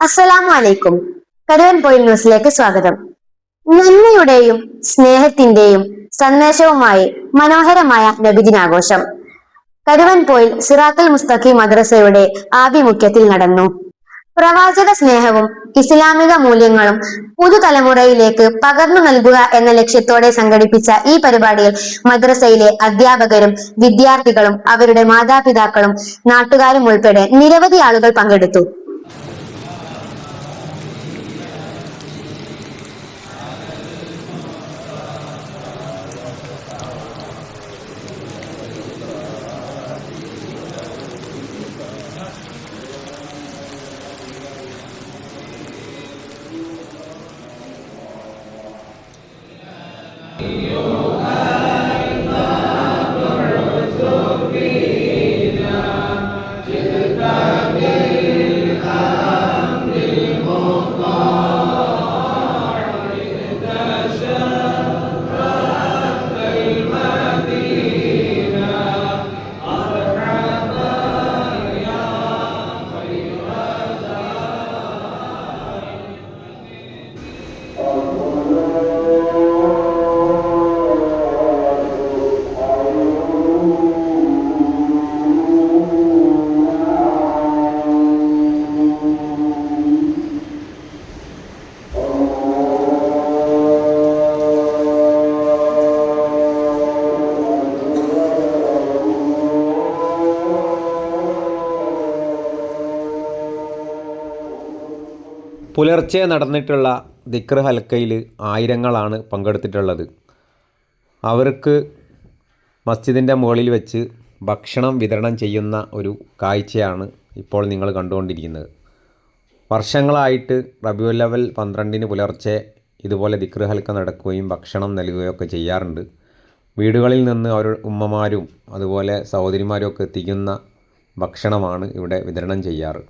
അസ്സലാമു അലൈക്കും. കരുവൻ പോയിന്റ് ന്യൂസിലേക്ക് സ്വാഗതം. നന്മയുടെയും സ്നേഹത്തിന്റെയും സന്ദേശവുമായി മനോഹരമായ നബിദിനാഘോഷം കരുവൻ പോയിൽ സിറാത്തുൽ മുസ്തഖീം മദ്രസയുടെ ആഭിമുഖ്യത്തിൽ നടന്നു. പ്രവാചക സ്നേഹവും ഇസ്ലാമിക മൂല്യങ്ങളും പുതുതലമുറയിലേക്ക് പകർന്നു നൽകുക എന്ന ലക്ഷ്യത്തോടെ സംഘടിപ്പിച്ച ഈ പരിപാടിയിൽ മദ്രസയിലെ അധ്യാപകരും വിദ്യാർത്ഥികളും അവരുടെ മാതാപിതാക്കളും നാട്ടുകാരും ഉൾപ്പെടെ നിരവധി ആളുകൾ പങ്കെടുത്തു. പുലർച്ചെ നടന്നിട്ടുള്ള ദിക്ർ ഹൽക്കയിൽ ആയിരങ്ങളാണ് പങ്കെടുത്തിട്ടുള്ളത്. അവർക്ക് മസ്ജിദിൻ്റെ മുകളിൽ വെച്ച് ഭക്ഷണം വിതരണം ചെയ്യുന്ന ഒരു കാഴ്ചയാണ് ഇപ്പോൾ നിങ്ങൾ കണ്ടുകൊണ്ടിരിക്കുന്നത്. വർഷങ്ങളായിട്ട് റബീഉൽ അവ്വൽ 12 പുലർച്ചെ ഇതുപോലെ ദിക്ർ ഹൽക്ക നടക്കുകയും ഭക്ഷണം നൽകുകയൊക്കെ ചെയ്യാറുണ്ട്. വീടുകളിൽ നിന്ന് അവർ ഉമ്മമാരും അതുപോലെ സഹോദരിമാരും ഒക്കെ എത്തിക്കുന്ന ഭക്ഷണമാണ് ഇവിടെ വിതരണം ചെയ്യാറ്.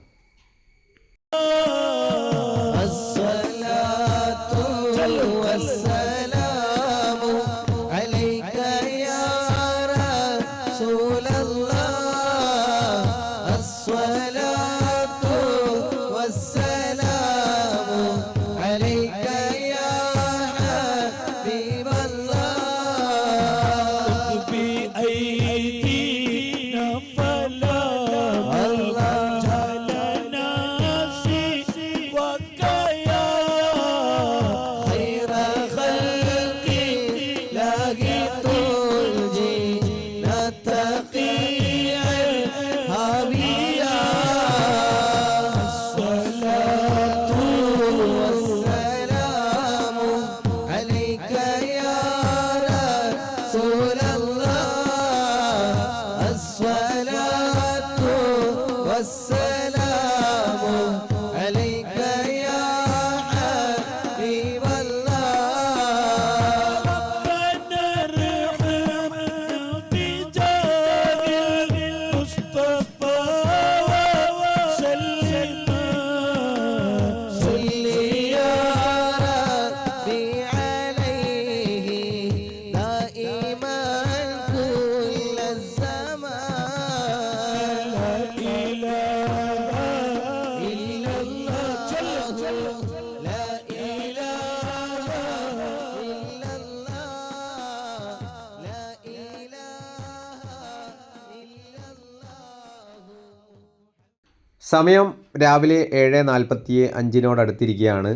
സമയം രാവിലെ 7:45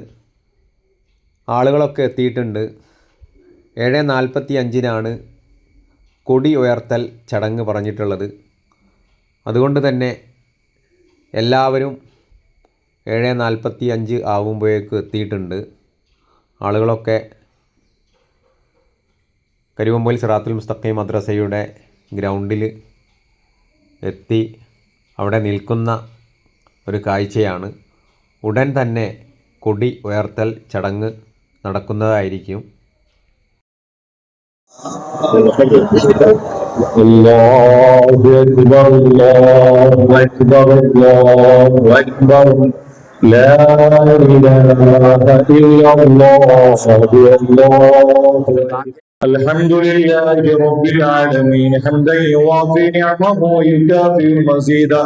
ആളുകളൊക്കെ എത്തിയിട്ടുണ്ട്. 7:45 കൊടി ഉയർത്തൽ ചടങ്ങ് പറഞ്ഞിട്ടുള്ളത്. അതുകൊണ്ട് തന്നെ എല്ലാവരും 7:45 ആകുമ്പോഴേക്കും എത്തിയിട്ടുണ്ട്. ആളുകളൊക്കെ കരുവമ്പോയിൽ സിറാത്തുൽ മുസ്തഖീം മദ്രസയുടെ ഗ്രൗണ്ടിൽ എത്തി അവിടെ നിൽക്കുന്ന ഒരു കാഴ്ചയാണ്. ഉടൻ തന്നെ കൊടി ഉയർത്തൽ ചടങ്ങ് നടക്കുന്നതായിരിക്കും. അല്ലാഹു അക്ബർ അല്ലാഹു അക്ബർ അല്ലാഹു അക്ബർ ലാ ഇലാഹ ഇല്ലല്ലാഹു الحمد لله رب العالمين حمدا يوافي نعمه ويكافئ مزيدا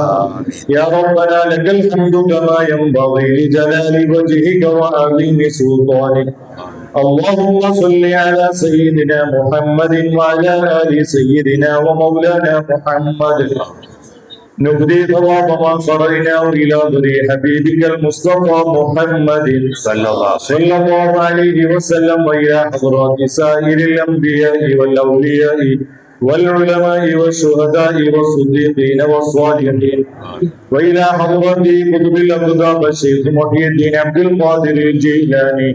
يا ربنا لك الحمد كما ينبغي لجلال وجهك وعظيم سلطانك اللهم صل على سيدنا محمد وعلى ال سيدنا ومولانا محمد نبدي ثواب ما قرأناه إلى ذري حبيبك المصطفى محمد صلى الله عليه وسلم وإلى حضرات سائر الأنبياء والأولياء والعلماء والشهداء والصديقين والصالحين وإلى حضرات قطب الأقطاب الشيخ محي الدين عبد القادر الجيلاني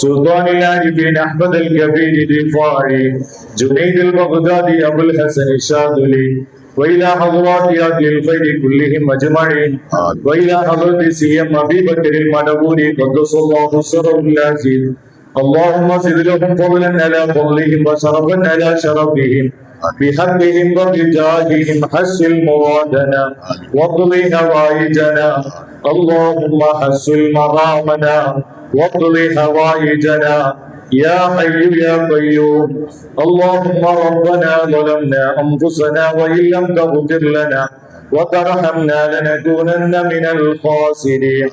سلطان العارفين أحمد الكبير الرفاعي جنيد البغدادي أبو الحسن الشاذلي وإلى حضرات أهل الخير كلهم أجمعين وإلى حضرة سيم أبي بكر المدبوري قدس الله سره العزيز اللهم زد لهم فضلا على فضلهم وشرفا على شرفهم بحقهم وبجاههم حسن مرادنا واقض هوائجنا اللهم حسن مرامنا واقض هوائجنا يا حي يا قيوم اللهم ربنا ظلمنا أنفسنا وإن لم تغفر لنا وترحمنا لنكونن من الخاسرين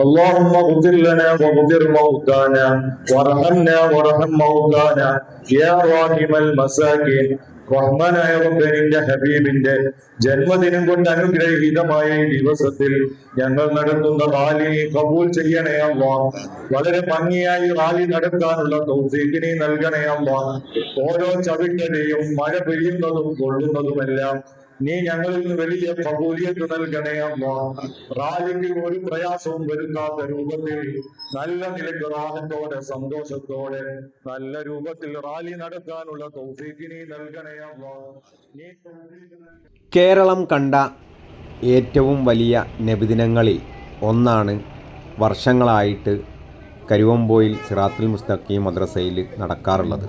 اللهم اغفر لنا واغفر موتانا وارحمنا وارحم موتانا يا راحم المساكين റഹ്മാനായ റബ്ബേ നിന്റെ ഹബീബിന്റെ ജന്മദിനം കൊണ്ട് അനുഗ്രഹീതമായ ഈ ദിവസത്തിൽ ഞങ്ങൾ നടത്തുന്ന റാലി കബൂൽ ചെയ്യണേ അല്ലാഹ്. വളരെ ഭംഗിയായി റാലി നടത്താനുള്ള തൗഫീഖ് നീ നൽകണേ അല്ലാഹ്. ഓരോ ചവിട്ടരെയും മഴ പെയ്യുന്നതും കൊള്ളുന്നതുമെല്ലാം നീ ഞങ്ങളിൽ നിന്ന് വലിയ കബൂലിയത്ത് നൽകണേ അല്ലാഹ്. റാലിക്ക് ഒരു പ്രയാസവും വരുത്താത്ത രൂപത്തിൽ നല്ല നിലക്ക് റാഹത്തോടെ സന്തോഷത്തോടെ നല്ല രൂപത്തിൽ റാലി നടത്താനുള്ള തൗഫീഖ് നീ നൽകണേ അല്ലാഹ്. നീ കേരളം കണ്ട ഏറ്റവും വലിയ നബിദിനങ്ങളിൽ ഒന്നാണ് വർഷങ്ങളായിട്ട് കരുവമ്പോയിൽ സിറാത്തുൽ മുസ്തഖീം മദ്രസയിൽ നടക്കാറുള്ളത്.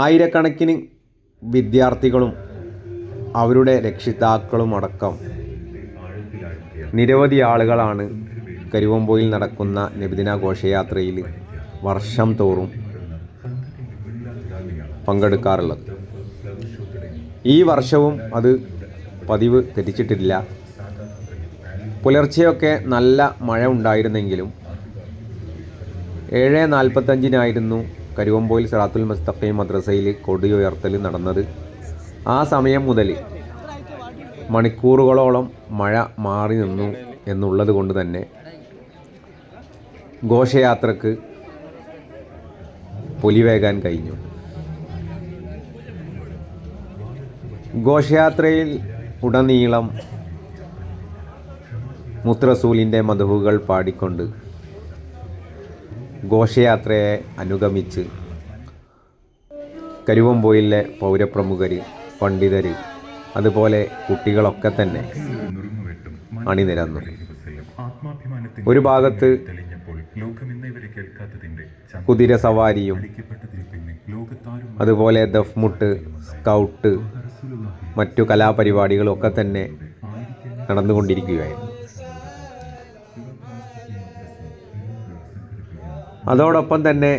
ആയിരക്കണക്കിന് വിദ്യാർത്ഥികളും അവരുടെ രക്ഷിതാക്കളും അടക്കം നിരവധി ആളുകളാണ് കരുവമ്പോയിൽ നടക്കുന്ന നബിദിന ഘോഷയാത്രയിൽ വർഷം തോറും പങ്കെടുക്കാറുള്ളത്. ഈ വർഷവും അത് പതിവ് തെറ്റിച്ചിട്ടില്ല. പുലർച്ചെയൊക്കെ നല്ല മഴ ഉണ്ടായിരുന്നെങ്കിലും 7:45 കരുവമ്പോയിൽ സിറാത്തുൽ മുസ്തഖീം മദ്രസയിൽ കൊടിയുയർത്തൽ നടന്നത്. ആ സമയം മുതൽ മണിക്കൂറുകളോളം മഴ മാറി നിന്നു എന്നുള്ളത് കൊണ്ട് തന്നെ ഘോഷയാത്രക്ക് പൊലിവേകാൻ കഴിഞ്ഞു. ഘോഷയാത്രയിൽ ഉടനീളം മുത്തറസൂലിൻ്റെ മദ്ഹുകൾ പാടിക്കൊണ്ട് ഘോഷയാത്രയെ അനുഗമിച്ച് കരുവമ്പോയിലെ പൗരപ്രമുഖർ, പണ്ഡിതർ, അതുപോലെ കുട്ടികളൊക്കെ തന്നെ അണിനിരന്നു. ഒരു ഭാഗത്ത് കുതിര സവാരിയും അതുപോലെ ദഫ്മുട്ട്, സ്കൗട്ട്, മറ്റു കലാപരിപാടികളും ഒക്കെ തന്നെ നടന്നുകൊണ്ടിരിക്കുകയായിരുന്നു. അതോടൊപ്പം തന്നെ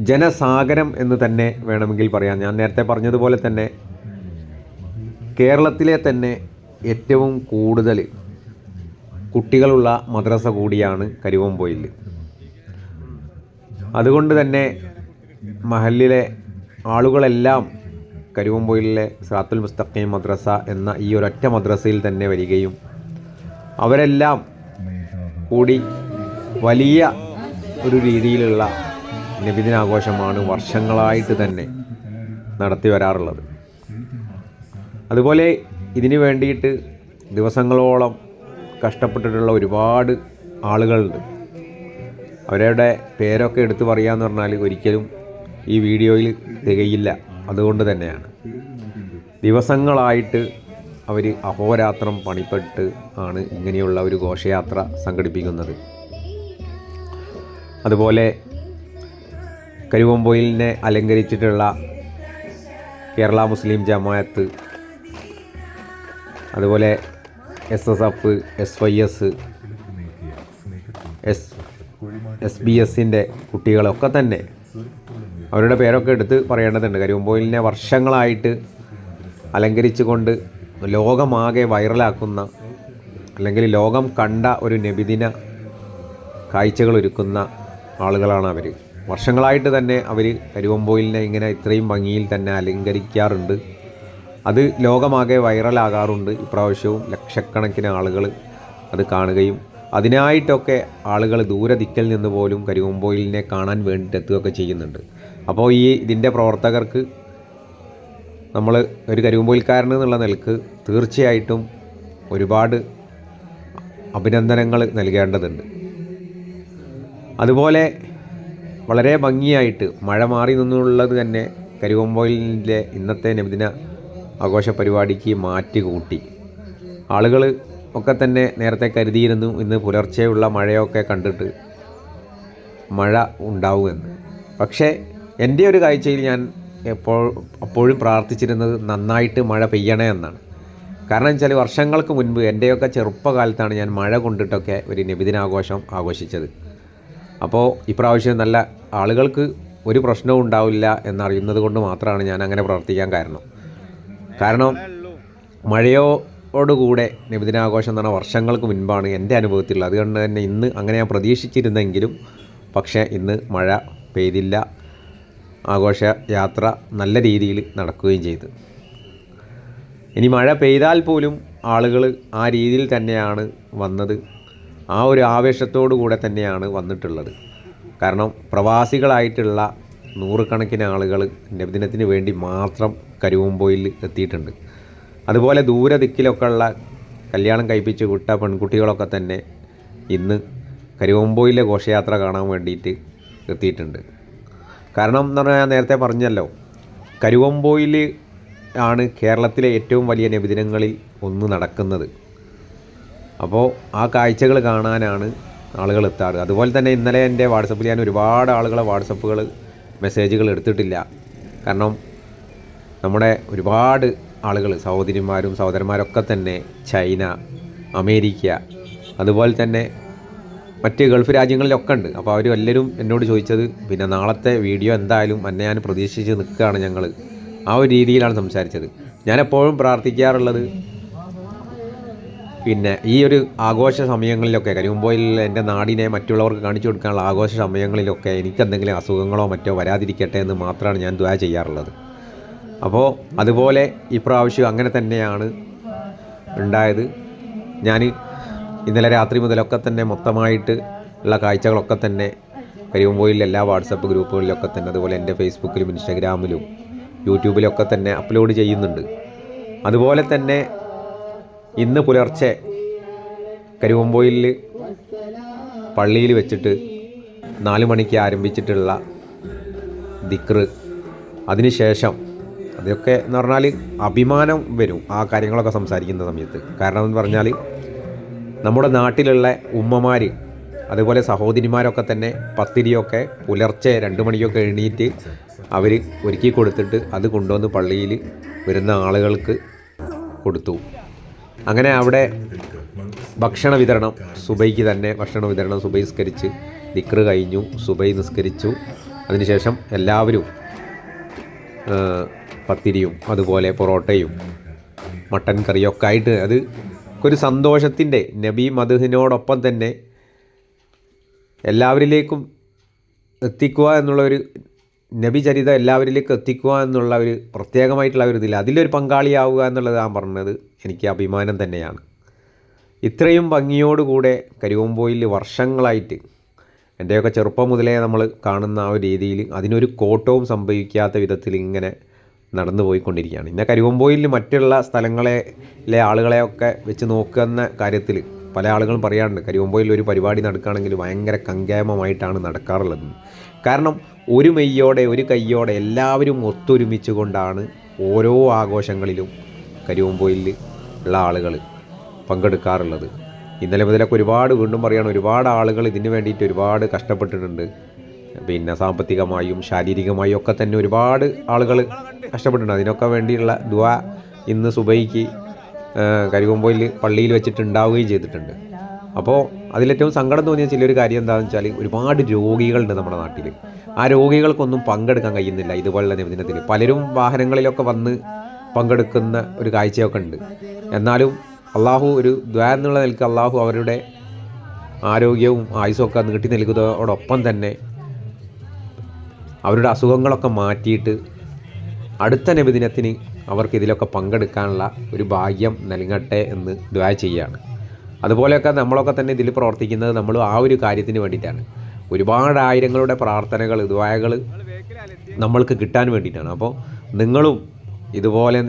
ജനസാഗരം എന്ന് തന്നെ വേണമെങ്കിൽ പറയാം. ഞാൻ നേരത്തെ പറഞ്ഞതുപോലെ തന്നെ കേരളത്തിലെ തന്നെ ഏറ്റവും കൂടുതൽ കുട്ടികളുള്ള മദ്രസ കൂടിയാണ് കരുവമ്പോയിൽ. അതുകൊണ്ട് തന്നെ മഹല്ലിലെ ആളുകളെല്ലാം കരുവമ്പോയിലെ സിറാത്തുൽ മുസ്തഖീം മദ്രസ എന്ന ഈ ഒരൊറ്റ മദ്രസയിൽ തന്നെ വരികയും അവരെല്ലാം കൂടി വലിയ ഒരു രീതിയിലുള്ള നബിദിനാഘോഷമാണ് വർഷങ്ങളായിട്ട് തന്നെ നടത്തി വരാറുള്ളത്. അതുപോലെ ഇതിനു വേണ്ടിയിട്ട് ദിവസങ്ങളോളം കഷ്ടപ്പെട്ടിട്ടുള്ള ഒരുപാട് ആളുകളുണ്ട്. അവരുടെ പേരൊക്കെ എടുത്തു പറയാമെന്ന് പറഞ്ഞാൽ ഒരിക്കലും ഈ വീഡിയോയിൽ തികയില്ല. അതുകൊണ്ട് തന്നെയാണ് ദിവസങ്ങളായിട്ട് അവർ അഹോരാത്രം പണിപ്പെട്ട് ആണ് ഇങ്ങനെയുള്ള ഒരു ഘോഷയാത്ര സംഘടിപ്പിക്കുന്നത്. അതുപോലെ കരുവമ്പോയിലിനെ അലങ്കരിച്ചിട്ടുള്ള കേരള മുസ്ലിം ജമാഅത്ത്, അതുപോലെ SSF, SYS, SBS കുട്ടികളൊക്കെ തന്നെ അവരുടെ പേരൊക്കെ എടുത്ത് പറയേണ്ടതുണ്ട്. കരിവമ്പോയിലിനെ വർഷങ്ങളായിട്ട് അലങ്കരിച്ചു കൊണ്ട് ലോകമാകെ വൈറലാക്കുന്ന, അല്ലെങ്കിൽ ലോകം കണ്ട ഒരു നബിദിന കാഴ്ചകൾ ഒരുക്കുന്ന ആളുകളാണ് അവർ. വർഷങ്ങളായിട്ട് തന്നെ അവർ കരിവമ്പോയിലിനെ ഇങ്ങനെ ഇത്രയും ഭംഗിയിൽ തന്നെ അലങ്കരിക്കാറുണ്ട്. അത് ലോകമാകെ വൈറലാകാറുണ്ട്. ഇപ്രാവശ്യവും ലക്ഷക്കണക്കിന് ആളുകൾ അത് കാണുകയും അതിനായിട്ടൊക്കെ ആളുകൾ ദൂരദിക്കൽ നിന്ന് പോലും കരിവമ്പോയിലിനെ കാണാൻ വേണ്ടിയിട്ട് എത്തുകയൊക്കെ ചെയ്യുന്നുണ്ട്. അപ്പോൾ ഇതിൻ്റെ പ്രവർത്തകർക്ക് നമ്മൾ ഒരു കരിവമ്പോയിൽക്കാരൻ എന്നുള്ള നിലക്ക് തീർച്ചയായിട്ടും ഒരുപാട് അഭിനന്ദനങ്ങൾ നൽകേണ്ടതുണ്ട്. അതുപോലെ വളരെ ഭംഗിയായിട്ട് മഴ മാറി നിന്നുള്ളത് തന്നെ കരിവമ്പോയിലിൻ്റെ ഇന്നത്തെ നബിദിന ആഘോഷ പരിപാടിക്ക് മാറ്റി കൂട്ടി. ആളുകൾ ഒക്കെ തന്നെ നേരത്തെ കരുതിയിരുന്നു ഇന്ന് പുലർച്ചെയുള്ള മഴയൊക്കെ കണ്ടിട്ട് മഴ ഉണ്ടാവുമെന്ന്. പക്ഷേ എൻ്റെ ഒരു കാഴ്ചയിൽ ഞാൻ അപ്പോഴും പ്രാർത്ഥിച്ചിരുന്നത് നന്നായിട്ട് മഴ പെയ്യണേ എന്നാണ്. കാരണം വെച്ചാൽ വർഷങ്ങൾക്ക് മുൻപ് എൻ്റെയൊക്കെ ചെറുപ്പകാലത്താണ് ഞാൻ മഴ കൊണ്ടിട്ടൊക്കെ ഒരു നബിദിനാഘോഷം ആഘോഷിച്ചത്. അപ്പോൾ ഇപ്രാവശ്യം നല്ല ആളുകൾക്ക് ഒരു പ്രശ്നവും ഉണ്ടാവില്ല എന്നറിയുന്നത് കൊണ്ട് മാത്രമാണ് ഞാൻ അങ്ങനെ പ്രവർത്തിക്കാൻ കാരണം മഴയോടുകൂടെ നബിദിനാഘോഷം എന്ന് പറഞ്ഞാൽ വർഷങ്ങൾക്ക് മുൻപാണ് എൻ്റെ അനുഭവത്തിലുള്ളത്. അതുകൊണ്ട് തന്നെ ഇന്ന് അങ്ങനെ ഞാൻ പ്രതീക്ഷിച്ചിരുന്നെങ്കിലും പക്ഷേ ഇന്ന് മഴ പെയ്തില്ല. ആഘോഷ യാത്ര നല്ല രീതിയിൽ നടക്കുകയും ചെയ്തു. ഇനി മഴ പെയ്താൽ പോലും ആളുകൾ ആ രീതിയിൽ തന്നെയാണ് വന്നത്. ആ ഒരു ആവേശത്തോടു കൂടെ തന്നെയാണ് വന്നിട്ടുള്ളത്. കാരണം പ്രവാസികളായിട്ടുള്ള നൂറുകണക്കിന് ആളുകൾ നബിദിനത്തിന് വേണ്ടി മാത്രം കരിവമ്പോയിൽ എത്തിയിട്ടുണ്ട്. അതുപോലെ ദൂരദിക്കിലൊക്കെ ഉള്ള കല്യാണം കഴിപ്പിച്ച് വിട്ട പെൺകുട്ടികളൊക്കെ തന്നെ ഇന്ന് കരിവമ്പോയിലെ ഘോഷയാത്ര കാണാൻ വേണ്ടിയിട്ട് എത്തിയിട്ടുണ്ട്. കാരണം എന്ന് പറഞ്ഞാൽ ഞാൻ നേരത്തെ പറഞ്ഞല്ലോ, കരിവമ്പോയിൽ ആണ് കേരളത്തിലെ ഏറ്റവും വലിയ നബിദിനങ്ങളിൽ ഒന്ന് നടക്കുന്നത്. അപ്പോൾ ആ കാഴ്ചകൾ കാണാനാണ് ആളുകൾ എത്താറ്. അതുപോലെ തന്നെ ഇന്നലെ എൻ്റെ വാട്സപ്പിൽ ഞാൻ ഒരുപാട് ആളുകളെ മെസ്സേജുകൾ എടുത്തിട്ടില്ല. കാരണം നമ്മുടെ ഒരുപാട് ആളുകൾ സഹോദരിമാരും സഹോദരന്മാരൊക്കെ തന്നെ ചൈന, അമേരിക്ക, അതുപോലെ തന്നെ മറ്റ് ഗൾഫ് രാജ്യങ്ങളിലൊക്കെ ഉണ്ട്. അപ്പോൾ അവരെല്ലാവരും എന്നോട് ചോദിച്ചത് പിന്നെ നാളത്തെ വീഡിയോ എന്തായാലും എന്നെ ഞാൻ പ്രതീക്ഷിച്ച് നിൽക്കുകയാണ് ഞങ്ങൾ. ആ ഒരു രീതിയിലാണ് സംസാരിച്ചത്. ഞാനെപ്പോഴും പ്രാർത്ഥിക്കാറുള്ളത് പിന്നെ ഈ ഒരു ആഘോഷ സമയങ്ങളിലൊക്കെ കരിവമ്പോയിൽ എൻ്റെ നാടിനെ മറ്റുള്ളവർക്ക് കാണിച്ചു കൊടുക്കാനുള്ള ആഘോഷ സമയങ്ങളിലൊക്കെ എനിക്കെന്തെങ്കിലും അസുഖങ്ങളോ മറ്റോ വരാതിരിക്കട്ടെ എന്ന് മാത്രമാണ് ഞാൻ ദുആ ചെയ്യാറുള്ളത്. അപ്പോൾ അതുപോലെ ഇപ്രാവശ്യം അങ്ങനെ തന്നെയാണ് ഉണ്ടായത്. ഞാൻ ഇന്നലെ രാത്രി മുതലൊക്കെ തന്നെ മൊത്തമായിട്ട് ഉള്ള കാഴ്ചകളൊക്കെ തന്നെ കരിവമ്പോയിലെ എല്ലാ വാട്സപ്പ് ഗ്രൂപ്പുകളിലൊക്കെ തന്നെ, അതുപോലെ എൻ്റെ ഫേസ്ബുക്കിലും ഇൻസ്റ്റാഗ്രാമിലും യൂട്യൂബിലൊക്കെ തന്നെ അപ്ലോഡ് ചെയ്യുന്നുണ്ട്. അതുപോലെ തന്നെ ഇന്ന് പുലർച്ചെ കരിവമ്പോയിൽ പള്ളിയിൽ വെച്ചിട്ട് 4 മണിക്ക് ആരംഭിച്ചിട്ടുള്ള ദിക്ർ, അതിനുശേഷം അതൊക്കെ എന്ന് പറഞ്ഞാൽ അഭിമാനം വരും ആ കാര്യങ്ങളൊക്കെ സംസാരിക്കുന്ന സമയത്ത്. കാരണം എന്ന് പറഞ്ഞാൽ നമ്മുടെ നാട്ടിലുള്ള ഉമ്മമാർ അതുപോലെ സഹോദരിമാരൊക്കെ തന്നെ പത്തിരിയൊക്കെ പുലർച്ചെ 2 മണിക്കൊക്കെ എണീറ്റ് അവർ ഒരുക്കി കൊടുത്തിട്ട് അത് കൊണ്ടുവന്ന് പള്ളിയിൽ വരുന്ന ആളുകൾക്ക് കൊടുത്തു. അങ്ങനെ അവിടെ ഭക്ഷണ വിതരണം, സുബൈക്ക് തന്നെ ഭക്ഷണ വിതരണം, സുബൈ നിസ്കരിച്ച് ദിക്ർ കഴിഞ്ഞു, സുബൈ നിസ്കരിച്ചു. അതിനുശേഷം എല്ലാവരും പത്തിരിയും അതുപോലെ പൊറോട്ടയും മട്ടൻ കറിയൊക്കെ ആയിട്ട് അത് ഒരു സന്തോഷത്തിൻ്റെ നബി മദ്ഹിനോടൊപ്പം തന്നെ എല്ലാവരിലേക്കും എത്തിക്കുക എന്നുള്ളൊരു നബി ചരിതം എല്ലാവരിലേക്ക് എത്തിക്കുക എന്നുള്ള ഒരു പ്രത്യേകമായിട്ടുള്ള ഒരു ഇതിൽ അതിലൊരു പങ്കാളിയാവുക എന്നുള്ളത് ഞാൻ പറഞ്ഞത് എനിക്ക് അഭിമാനം തന്നെയാണ്. ഇത്രയും ഭംഗിയോടുകൂടെ കരിവമ്പോയിൽ വർഷങ്ങളായിട്ട് എൻ്റെയൊക്കെ ചെറുപ്പം മുതലേ നമ്മൾ കാണുന്ന ആ ഒരു രീതിയിൽ അതിനൊരു കോട്ടവും സംഭവിക്കാത്ത വിധത്തിൽ ഇങ്ങനെ നടന്നു പോയിക്കൊണ്ടിരിക്കുകയാണ്. ഇന്ന് കരിവമ്പോയിൽ മറ്റുള്ള സ്ഥലങ്ങളിലെ ആളുകളെയൊക്കെ വെച്ച് നോക്കുന്ന കാര്യത്തിൽ പല ആളുകളും പറയാറുണ്ട് കരിവമ്പോയിൽ ഒരു പരിപാടി നടക്കുകയാണെങ്കിൽ ഭയങ്കര കങ്കേമമായിട്ടാണ് നടക്കാറുള്ളത്. കാരണം ഒരു മെയ്യോടെ ഒരു കയ്യോടെ എല്ലാവരും ഒത്തൊരുമിച്ച് കൊണ്ടാണ് ഓരോ ആഘോഷങ്ങളിലും കരിവമ്പോയിൽ ഉള്ള ആളുകൾ പങ്കെടുക്കാറുള്ളത്. ഇന്നലെ മുതലൊക്കെ വീണ്ടും പറയുകയാണ്, ഒരുപാട് ആളുകൾ ഇതിന് വേണ്ടിയിട്ട് ഒരുപാട് കഷ്ടപ്പെട്ടിട്ടുണ്ട്. പിന്നെ സാമ്പത്തികമായും ശാരീരികമായും ഒക്കെ തന്നെ ഒരുപാട് ആളുകൾ കഷ്ടപ്പെട്ടിട്ടുണ്ട്. അതിനൊക്കെ വേണ്ടിയുള്ള ദുആ ഇന്ന് സുബൈക്ക് കരിവമ്പോയിൽ പള്ളിയിൽ വെച്ചിട്ടുണ്ടാവുകയും ചെയ്തിട്ടുണ്ട്. അപ്പോൾ അതിലേറ്റവും സങ്കടം തോന്നിയ ചിലൊരു കാര്യം എന്താണെന്ന് വെച്ചാൽ ഒരുപാട് രോഗികളുണ്ട് നമ്മുടെ നാട്ടിൽ. ആ രോഗികൾക്കൊന്നും പങ്കെടുക്കാൻ കഴിയുന്നില്ല ഇതുപോലുള്ള നബിദിനത്തിൽ. പലരും വാഹനങ്ങളിലൊക്കെ വന്ന് പങ്കെടുക്കുന്ന ഒരു കാഴ്ചയൊക്കെ ഉണ്ട്. എന്നാലും അള്ളാഹു ഒരു ദ്വാ എന്നുള്ള നിലയ്ക്ക് അള്ളാഹു അവരുടെ ആരോഗ്യവും ആയുസ്സും ഒക്കെ നീട്ടി നൽകുന്നതോടൊപ്പം തന്നെ അവരുടെ അസുഖങ്ങളൊക്കെ മാറ്റിയിട്ട് അടുത്ത നബിദിനത്തിന് അവർക്ക് ഇതിലൊക്കെ പങ്കെടുക്കാനുള്ള ഒരു ഭാഗ്യം നൽകട്ടെ എന്ന് ദ്വാ ചെയ്യുകയാണ്. അതുപോലെയൊക്കെ നമ്മളൊക്കെ തന്നെ ഇതിൽ പ്രവർത്തിക്കുന്നത് നമ്മൾ ആ ഒരു കാര്യത്തിന് വേണ്ടിയിട്ടാണ്. ഒരുപാട് ആയിരങ്ങളുടെ പ്രാർത്ഥനകൾ ദ്വാകൾ നമ്മൾക്ക് കിട്ടാൻ വേണ്ടിയിട്ടാണ്. അപ്പോൾ നിങ്ങളും ഇതുപോലെ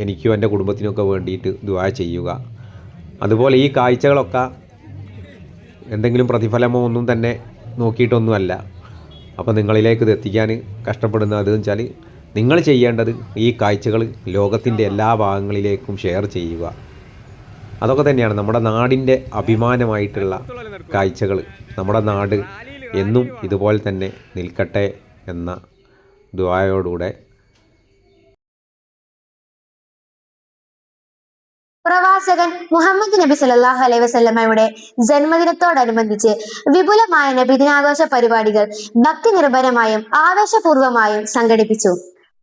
എനിക്കും എൻ്റെ കുടുംബത്തിനൊക്കെ വേണ്ടിയിട്ട് ദ്വാ ചെയ്യുക. അതുപോലെ ഈ കാഴ്ചകളൊക്കെ എന്തെങ്കിലും പ്രതിഫലമോ ഒന്നും തന്നെ നോക്കിയിട്ടൊന്നുമല്ല. അപ്പോൾ നിങ്ങളിലേക്ക് ഇത് എത്തിക്കാൻ കഷ്ടപ്പെടുന്നത് അതെന്ന് വെച്ചാൽ നിങ്ങൾ ചെയ്യേണ്ടത് ഈ കാഴ്ചകൾ ലോകത്തിൻ്റെ എല്ലാ ഭാഗങ്ങളിലേക്കും ഷെയർ ചെയ്യുക. അതൊക്കെ തന്നെയാണ് നമ്മുടെ നാടിൻ്റെ അഭിമാനമായിട്ടുള്ള കാഴ്ചകൾ. നമ്മുടെ നാട് എന്നും ഇതുപോലെ തന്നെ നിൽക്കട്ടെ എന്ന ദുആയോടുകൂടെ പ്രവാചകൻ മുഹമ്മദ് നബി സല്ലല്ലാഹു അലൈഹി വസല്ലമയുടെ ജന്മദിനത്തോടനുബന്ധിച്ച് വിപുലമായ നബിദിനാഘോഷ പരിപാടികൾ ഭക്തി നിർഭരമായും ആവേശപൂർവമായും സംഘടിപ്പിച്ചു.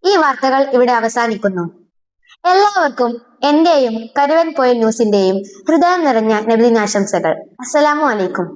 ഈ വാർത്തകൾ ഇവിടെ അവസാനിക്കുന്നു. എല്ലാവർക്കും എന്റെയും കരുവൻ പോയിന്റ് ന്യൂസിന്റെയും ഹൃദയം നിറഞ്ഞ നബിദിനാശംസകൾ. അസ്സലാമു അലൈക്കും.